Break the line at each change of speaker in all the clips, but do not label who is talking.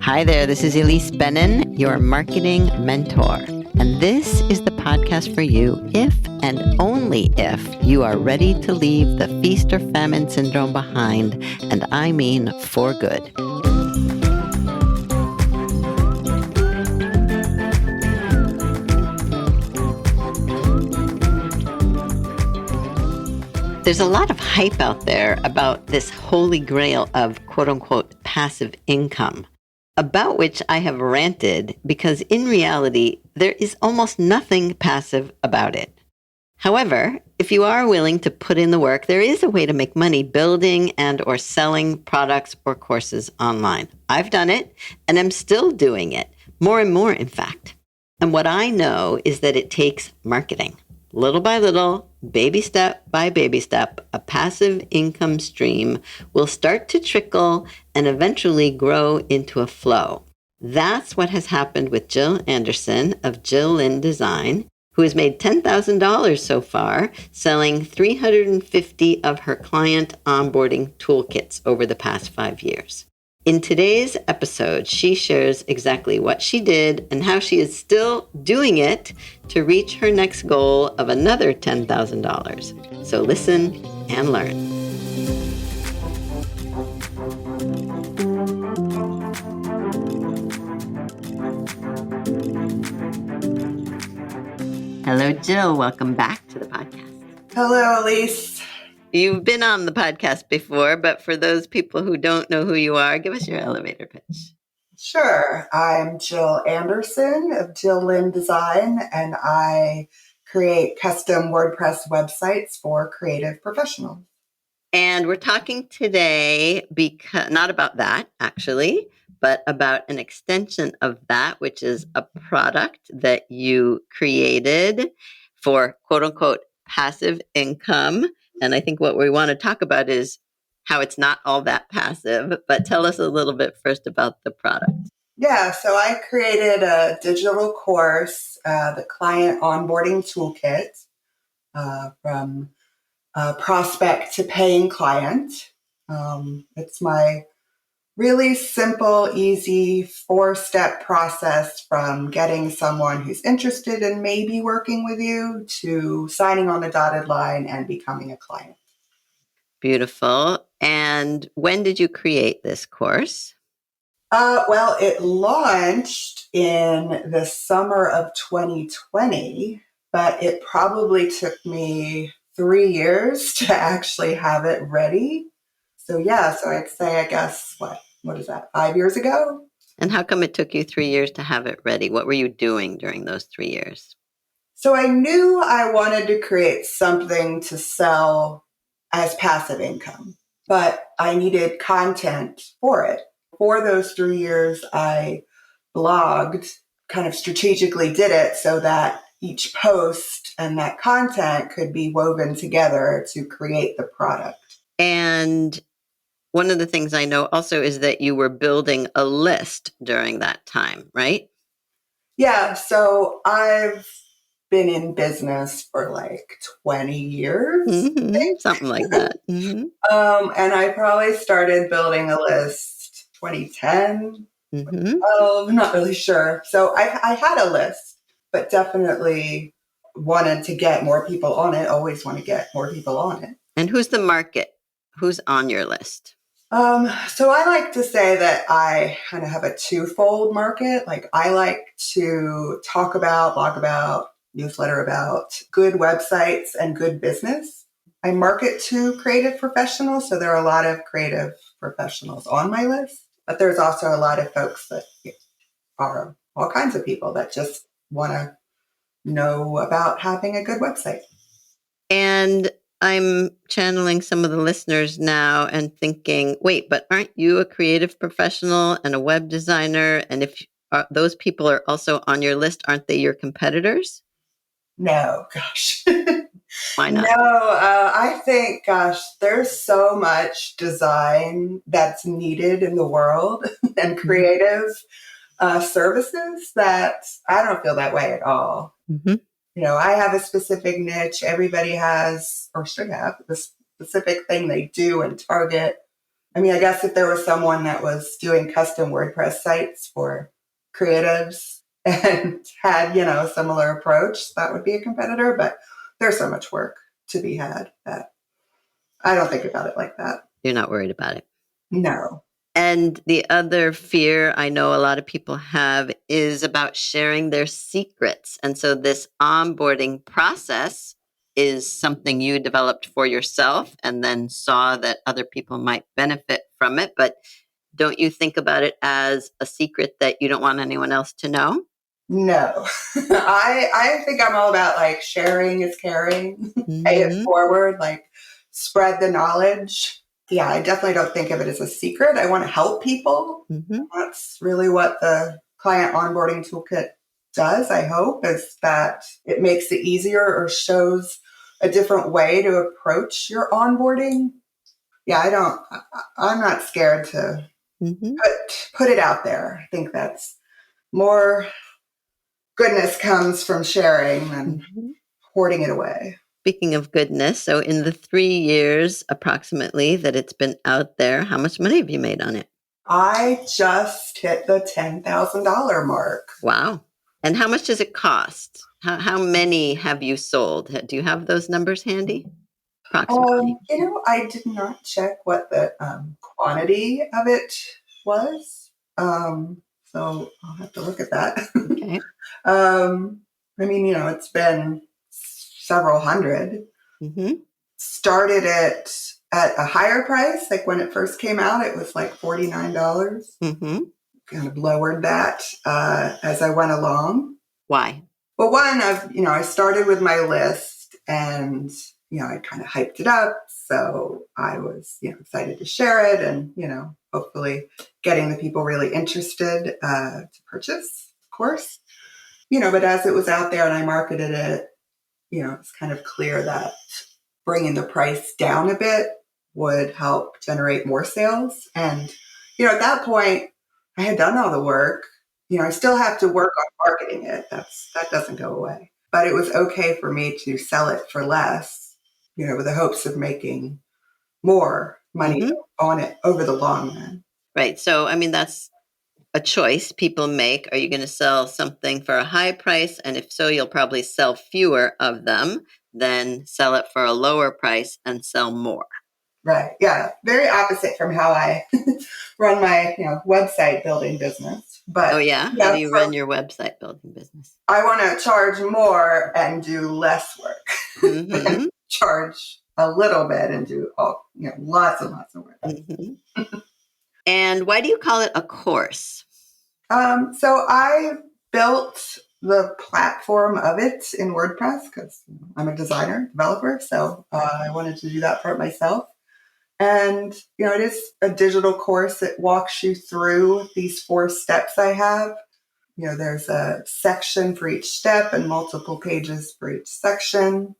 Hi there, this is Elise Benin, your marketing mentor. And this is the podcast for you if and only if you are ready to leave the feast or famine syndrome behind, and I mean for good. There's a lot of hype out there about this holy grail of quote-unquote passive income, about which I have ranted because in reality, there is almost nothing passive about it. However, if you are willing to put in the work, there is a way to make money building and or selling products or courses online. I've done it and I'm still doing it, more and more in fact. And what I know is that it takes marketing. Little by little, baby step by baby step, a passive income stream will start to trickle and eventually grow into a flow. That's what has happened with Jill Anderson of Jill Lynn Design, who has made $10,000 so far, selling 350 of her client onboarding toolkits over the past 5 years. In today's episode, she shares exactly what she did and how she is still doing it to reach her next goal of another $10,000. So listen and learn. Hello, Jill. Welcome back to the podcast.
Hello, Elise.
You've been on the podcast before, but for those people who don't know who you are, give us your elevator pitch.
Sure. I'm Jill Anderson of Jill Lynn Design, and I create custom WordPress websites for creative professionals.
And we're talking today because not about that, actually, but about an extension of that, which is a product that you created for quote unquote passive income. And I think what we want to talk about is how it's not all that passive, but tell us a little bit first about the product.
Yeah, so I created a digital course, the Client Onboarding Toolkit, from prospect to paying client. It's my really simple, easy 4-step process from getting someone who's interested in maybe working with you to signing on the dotted line and becoming a client.
Beautiful. And when did you create this course?
Well, it launched in the summer of 2020, but it probably took me 3 years to actually have it ready. So I'd say, I guess, what is that, 5 years ago?
And how come it took you 3 years to have it ready? What were you doing during those 3 years?
So I knew I wanted to create something to sell as passive income, but I needed content for it. For those 3 years, I blogged, kind of strategically did it so that each post and that content could be woven together to create the product.
And one of the things I know also is that you were building a list during that time, right?
Yeah, so I've been in business for like 20 years.
Something like that. Mm-hmm.
And I probably started building a list 2010. I'm not really sure. So I had a list, but definitely wanted to get more people on it. Always want to get more people on it.
And who's the market? Who's on your list?
So I like to say that I kind of have a twofold market. Like I like to talk about, blog about, newsletter about good websites and good business. I market to creative professionals. So there are a lot of creative professionals on my list, but there's also a lot of folks that are all kinds of people that just want to know about having a good website.
And I'm channeling some of the listeners now and thinking, wait, but aren't you a creative professional and a web designer? And if those people are also on your list, aren't they your competitors?
No, gosh.
Why not?
No, I think, there's so much design that's needed in the world and creative services that I don't feel that way at all.
Mm-hmm.
You know, I have a specific niche. Everybody has, or should have, the specific thing they do and target. I mean, I guess if there was someone that was doing custom WordPress sites for creatives and had, a similar approach, that would be a competitor. But there's so much work to be had that I don't think about it like that.
You're not worried about it.
No.
And the other fear I know a lot of people have is about sharing their secrets. And so this onboarding process is something you developed for yourself and then saw that other people might benefit from it. But don't you think about it as a secret that you don't want anyone else to know?
No. I think I'm all about like sharing is caring, pay it
Mm-hmm.
forward, like spread the knowledge. Yeah, I definitely don't think of it as a secret. I want to help people.
Mm-hmm.
That's really what the client onboarding toolkit does, I hope, is that it makes it easier or shows a different way to approach your onboarding. Yeah, I'm not scared to
Mm-hmm.
put it out there. I think that's more goodness comes from sharing than
Mm-hmm.
hoarding it away.
Speaking of goodness, so in the 3 years approximately that it's been out there, how much money have you made on it?
I just hit the $10,000 mark.
Wow. And how much does it cost? How many have you sold? Do you have those numbers handy? Approximately.
I did not check what the quantity of it was. So I'll have to look at that.
Okay.
I mean, it's been several hundred.
Mm-hmm.
Started it at a higher price. Like when it first came out, it was like $49.
Mm-hmm.
Kind of lowered that as I went along.
Why?
Well, I started with my list and, I kind of hyped it up. So I was, excited to share it and, hopefully getting the people really interested to purchase, of course. But as it was out there and I marketed it, it's kind of clear that bringing the price down a bit would help generate more sales. And, at that point, I had done all the work. I still have to work on marketing it. That doesn't go away. But it was okay for me to sell it for less, with the hopes of making more money
Mm-hmm.
on it over the long run.
Right. So, I mean, that's a choice people make. Are you going to sell something for a high price? And if so, you'll probably sell fewer of them than sell it for a lower price and sell more.
Right. Yeah. Very opposite from how I run my, website building business. But
Oh, yeah? How do you run your website building business?
I want to charge more and do less work
Mm-hmm.
than charge a little bit and do lots and lots of work.
Mm-hmm. And why do you call it a course?
So I built the platform of it in WordPress because I'm a developer. So I wanted to do that part myself. And, it is a digital course that walks you through these 4 steps I have. There's a section for each step and multiple pages for each section.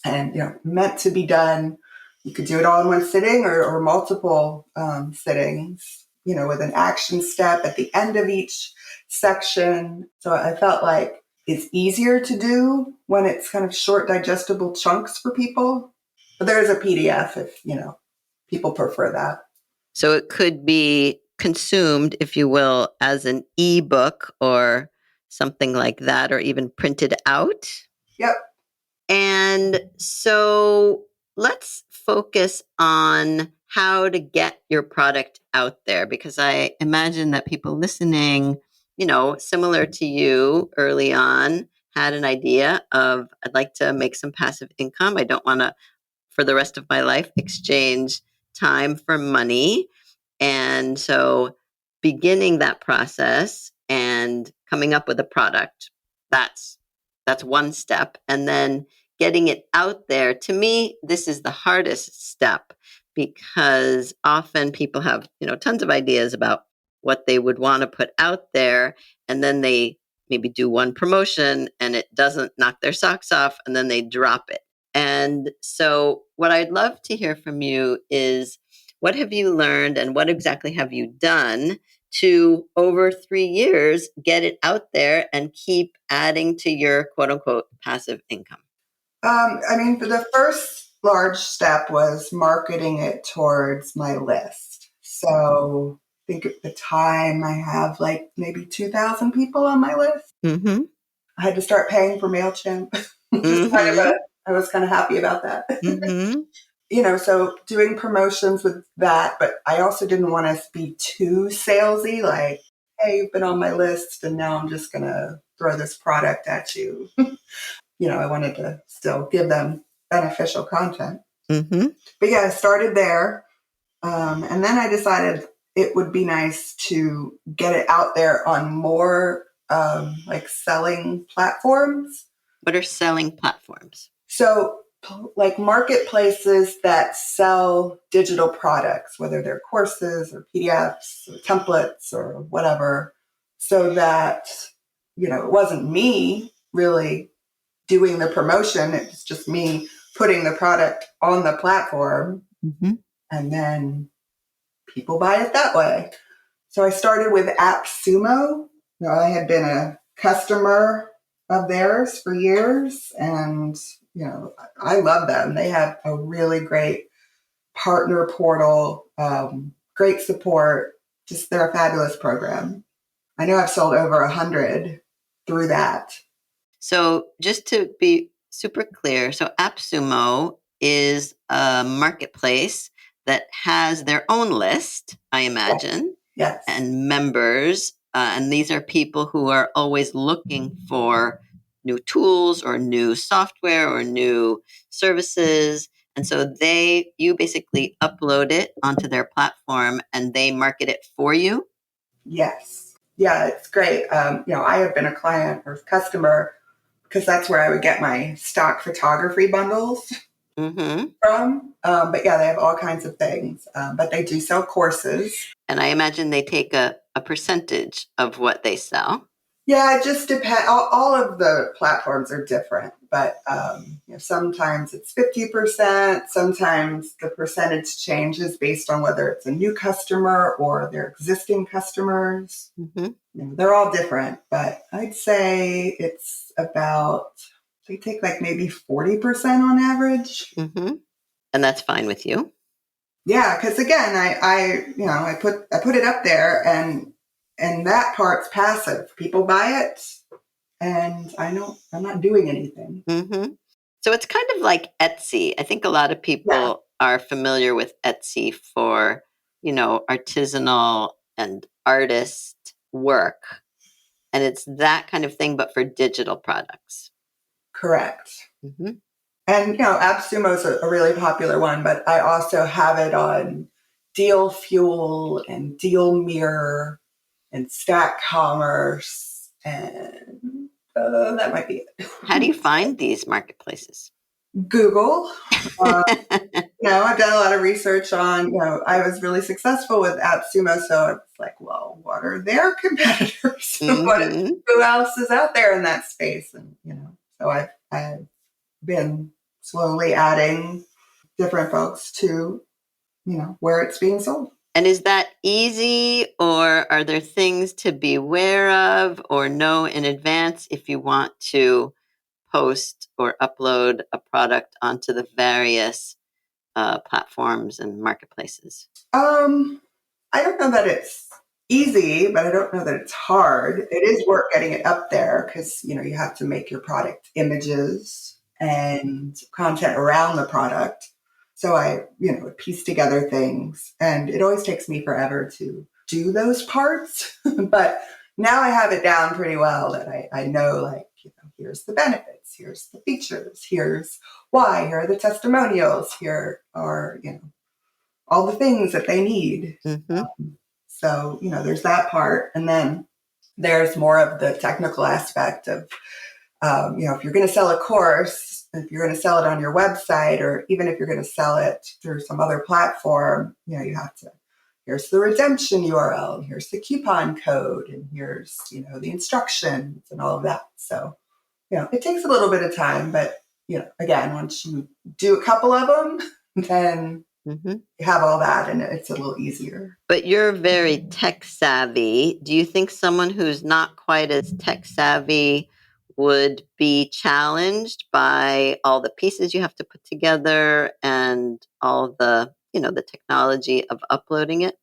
And, meant to be done. You could do it all in one sitting or multiple sittings, with an action step at the end of each section. So I felt like it's easier to do when it's kind of short, digestible chunks for people. But there is a PDF if, people prefer that.
So it could be consumed, if you will, as an ebook or something like that, or even printed out.
Yep.
And so let's focus on how to get your product out there, because I imagine that people listening, similar to you early on, had an idea of, I'd like to make some passive income. I don't want to, for the rest of my life, exchange time for money. And so beginning that process and coming up with a product, that's one step. And then getting it out there, to me, this is the hardest step because often people have, tons of ideas about what they would want to put out there. And then they maybe do one promotion and it doesn't knock their socks off and then they drop it. And so what I'd love to hear from you is, what have you learned and what exactly have you done to, over 3 years, get it out there and keep adding to your quote unquote passive income?
The first large step was marketing it towards my list. So I think at the time I have like maybe 2,000 people on my list.
Mm-hmm.
I had to start paying for MailChimp.
Mm-hmm.
I was kind of happy about that.
Mm-hmm.
So doing promotions with that, but I also didn't want to be too salesy, like, hey, you've been on my list and now I'm just going to throw this product at you. I wanted to still give them beneficial content.
Mm-hmm.
But yeah, I started there. And then I decided it would be nice to get it out there on more like selling platforms.
What are selling platforms?
So, like marketplaces that sell digital products, whether they're courses or PDFs or templates or whatever, so that, it wasn't me really doing the promotion. It was just me putting the product on the platform,
Mm-hmm.
and then people buy it that way. So I started with AppSumo. I had been a customer of theirs for years, and I love them. They have a really great partner portal, great support. Just they're a fabulous program. I know I've sold over 100 through that.
So just to be super clear, so AppSumo is a marketplace that has their own list, I imagine,
Yes.
and members. And these are people who are always looking for new tools or new software or new services. And so you basically upload it onto their platform and they market it for you.
Yes. Yeah, it's great. I have been a client or customer because that's where I would get my stock photography bundles
Mm-hmm.
from. But yeah, they have all kinds of things. But they do sell courses.
And I imagine they take a percentage of what they sell.
Yeah, it just depends. All of the platforms are different, but sometimes it's 50%. Sometimes the percentage changes based on whether it's a new customer or their existing customers.
Mm-hmm.
They're all different, but I'd say it's about, they take like maybe 40% on average.
Mm-hmm. And that's fine with you.
Yeah, because again, I put it up there, and that part's passive. People buy it, and I'm not doing anything.
Mm-hmm. So it's kind of like Etsy. I think a lot of people are familiar with Etsy for, artisanal and artist work. And it's that kind of thing, but for digital products.
Correct.
Mm-hmm.
And AppSumo is a really popular one, but I also have it on Deal Fuel and Deal Mirror and Stack Commerce, and that might be it.
How do you find these marketplaces?
Google. I've done a lot of research on, I was really successful with AppSumo, so it's like, well, what are their competitors?
Mm-hmm.
Who else is out there in that space? And, so I've been slowly adding different folks to, where it's being sold.
And is that easy, or are there things to be aware of or know in advance if you want to post or upload a product onto the various platforms and marketplaces?
I don't know that it's easy, but I don't know that it's hard. It is work getting it up there because, you have to make your product images and content around the product. So I, piece together things, and it always takes me forever to do those parts. But now I have it down pretty well that I know, like, here's the benefits, here's the features, here's why, here are the testimonials, here are, all the things that they need.
Mm-hmm.
So, there's that part. And then there's more of the technical aspect of, if you're going to sell a course, if you're going to sell it on your website, or even if you're going to sell it through some other platform, you have to, here's the redemption URL, and here's the coupon code, and here's, the instructions and all of that. So, it takes a little bit of time, but, again, once you do a couple of them, then
Mm-hmm.
you have all that, and it's a little easier.
But you're very tech savvy. Do you think someone who's not quite as tech savvy would be challenged by all the pieces you have to put together and all the, the technology of uploading it?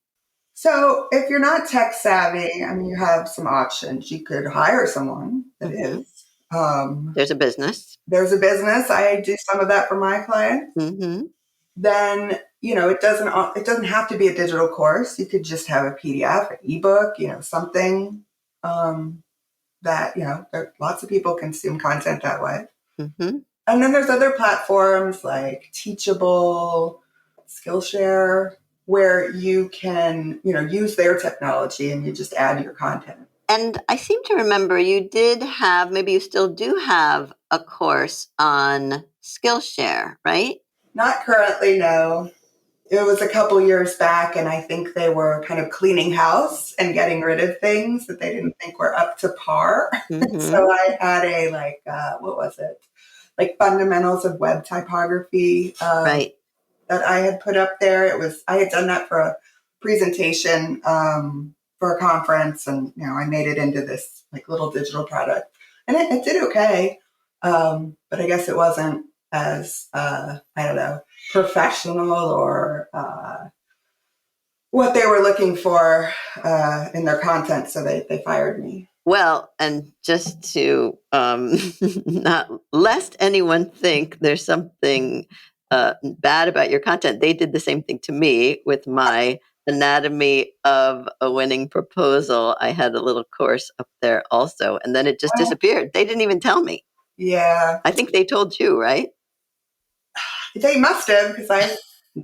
So if you're not tech savvy, I mean, you have some options. You could hire someone that
Mm-hmm.
is. Um,
There's a business.
there's a business. I do some of that for my clients.
Mm-hmm.
Then it doesn't have to be a digital course. You could just have a PDF, an ebook, something um, that lots of people consume content that way.
Mm-hmm.
And then there's other platforms like Teachable, Skillshare, where you can use their technology and you just add your content.
And I seem to remember you did have, maybe you still do have a course on Skillshare, right?
Not currently, no. It was a couple years back, and I think they were kind of cleaning house and getting rid of things that they didn't think were up to par.
Mm-hmm.
So I had what was it? Like fundamentals of web typography
Right.
that I had put up there. I had done that for a presentation for a conference, and I made it into this like little digital product, and it did okay. But I guess it wasn't as I don't know, professional or what they were looking for in their content, so they fired me.
Well, and just to not lest anyone think there's something bad about your content, they did the same thing to me with my anatomy of a winning proposal. I had a little course up there also, and then it just disappeared. They didn't even tell me.
Yeah,
I think they told you, right?
they must have, because I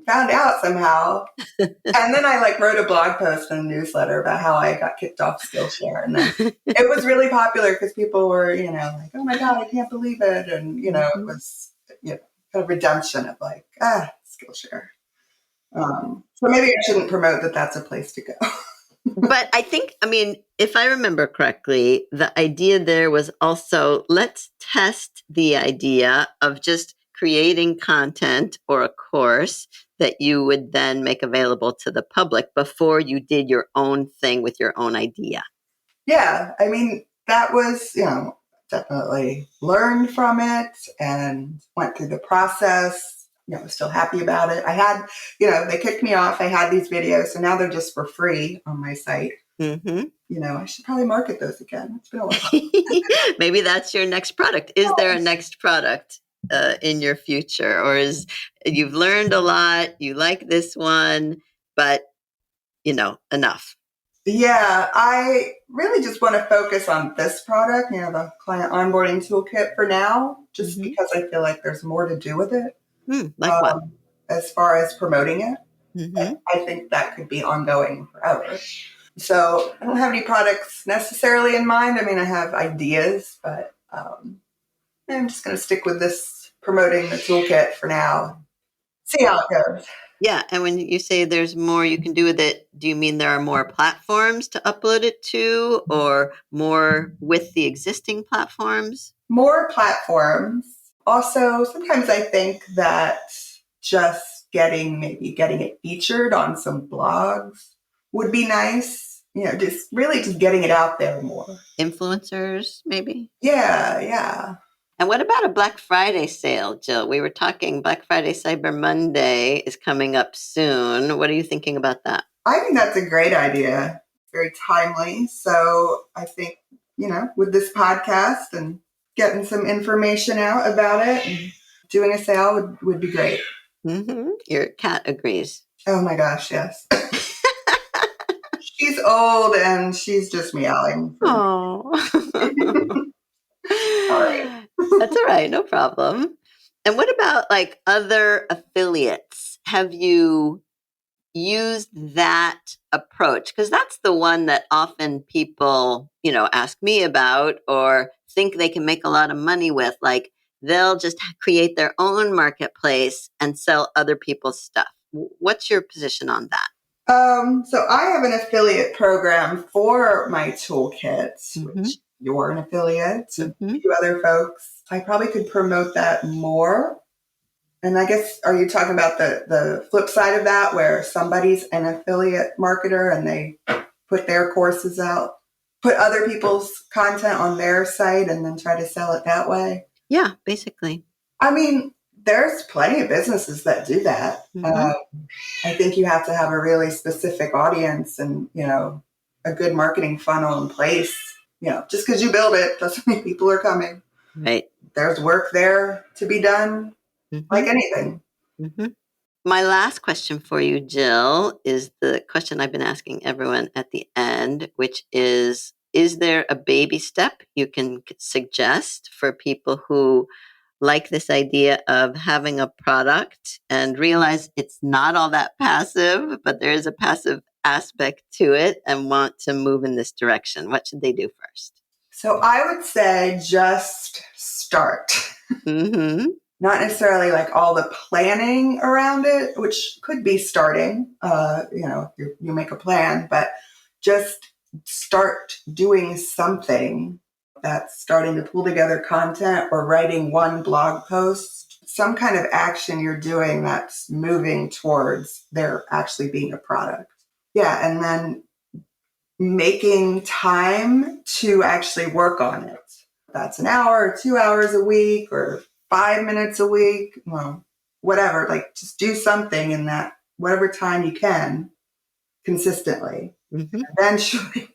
found out somehow. And then I wrote a blog post and a newsletter about how I got kicked off Skillshare. And then it was really popular because people were, like, oh my God, I can't believe it. And, it was, kind of redemption of Skillshare. So maybe I shouldn't promote that that's a place to go.
But I think, I mean, if I remember correctly, the idea there was also let's test the idea of just creating content or a course that you would then make available to the public before you did your own thing with your own idea.
Yeah. I mean, that was, definitely learned from it and went through the process. Still happy about it. I had, they kicked me off. I had these videos, so now they're just for free on my site.
Mm-hmm.
I should probably market those again. It's been a while.
Maybe that's your next product. Is there a next product in your future, or is you've learned a lot, you like this one, but enough?
Yeah, I really just want to focus on this product, the client onboarding toolkit for now, just because I feel like there's more to do with it.
Like what?
As far as promoting it,
Mm-hmm.
I think that could be ongoing forever. So I don't have any products necessarily in mind. I mean, I have ideas, but I'm just going to stick with this promoting the toolkit for now. See how it goes.
Yeah, and when you say there's more you can do with it, do you mean there are more platforms to upload it to, or more with the existing platforms?
More platforms. Also, sometimes I think that just getting it featured on some blogs would be nice. Just getting it out there more.
Influencers, maybe?
Yeah.
And what about a Black Friday sale, Jill? We were talking Black Friday, Cyber Monday is coming up soon. What are you thinking about that?
I think that's a great idea. Very timely. So I think, with this podcast and getting some information out about it and doing a sale would be great.
Mm-hmm. Your cat agrees.
Oh my gosh, yes. She's old and she's just meowing.
Oh.
Sorry.
That's all right, no problem. And what about other affiliates? Have you used that approach? Because that's the one that often people, ask me about or think they can make a lot of money with. They'll just create their own marketplace and sell other people's stuff. What's your position on that?
So I have an affiliate program for my toolkits, which you're an affiliate, and a few other folks. I probably could promote that more. And I guess, are you talking about the flip side of that, where somebody's an affiliate marketer and they put their courses out, put other people's content on their site and then try to sell it that way?
Yeah, basically.
I mean, There's plenty of businesses that do that. I think you have to have a really specific audience and, a good marketing funnel in place. Just because you build it doesn't mean people are coming.
Right.
There's work there to be done, like anything.
My last question for you, Jill, is the question I've been asking everyone at the end, which is there a baby step you can suggest for people who like this idea of having a product and realize it's not all that passive, but there is a passive aspect to it and want to move in this direction? What should they do first?
So I would say just start. Not necessarily like all the planning around it, which could be starting, you make a plan, but just start doing something that's starting to pull together content or writing one blog post, some kind of action you're doing that's moving towards there actually being a product. Yeah. And then making time to actually work on it. That's an hour or 2 hours a week or 5 minutes a week, well, whatever, like just do something in that, whatever time you can consistently. Eventually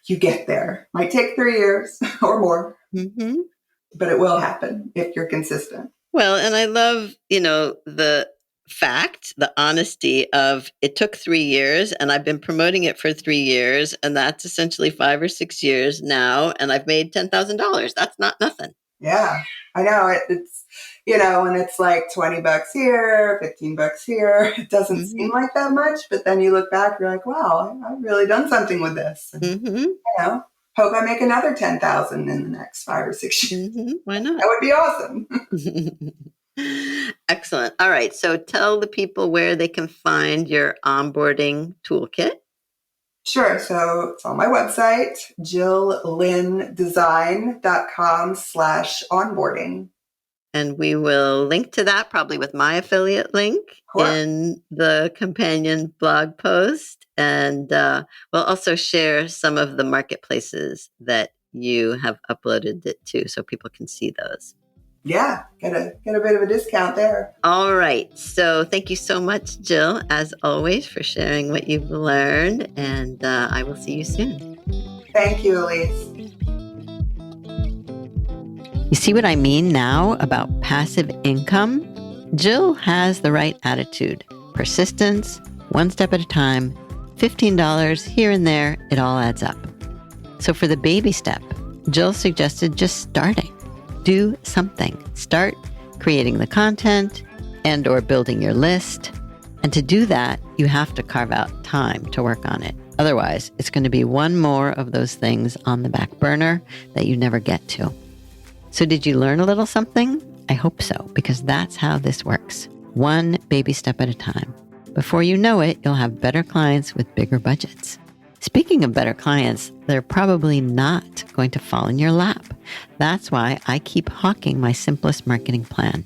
you get there. Might take 3 years or more, but it will happen if you're consistent.
Well, and I love, the fact, the honesty of it took 3 years and I've been promoting it for 3 years and that's essentially 5 or 6 years now and I've made $10,000. That's not nothing.
Yeah, I know. It's, when it's like $20 here, $15 here, it doesn't seem like that much, but then you look back, you're like, wow, I've really done something with this. And, hope I make another 10,000 in the next 5 or 6 years.
Why not?
That would be awesome.
Excellent. All right. So tell the people where they can find your onboarding toolkit.
Sure. So it's on my website, jilllynndesign.com/onboarding.
And we will link to that probably with my affiliate link in the companion blog post. And we'll also share some of the marketplaces that you have uploaded it to so people can see those.
Yeah, get a bit of a discount there.
All right. So thank you so much, Jill, as always, for sharing what you've learned. And I will see you soon.
Thank you, Elise.
You see what I mean now about passive income? Jill has the right attitude. Persistence, one step at a time, $15 here and there, it all adds up. So for the baby step, Jill suggested just starting. Do something. Start creating the content and or building your list. And to do that, you have to carve out time to work on it. Otherwise, it's going to be one more of those things on the back burner that you never get to. So did you learn a little something? I hope so, because that's how this works. One baby step at a time. Before you know it, you'll have better clients with bigger budgets. Speaking of better clients, they're probably not going to fall in your lap. That's why I keep hawking my simplest marketing plan.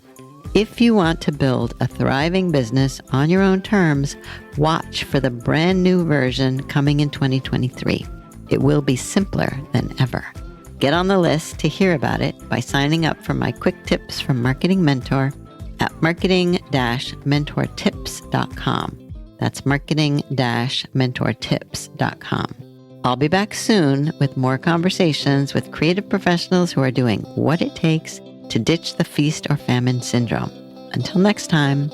If you want to build a thriving business on your own terms, watch for the brand new version coming in 2023. It will be simpler than ever. Get on the list to hear about it by signing up for my quick tips from Marketing Mentor at marketing-mentortips.com. That's marketing-mentortips.com. I'll be back soon with more conversations with creative professionals who are doing what it takes to ditch the feast or famine syndrome. Until next time.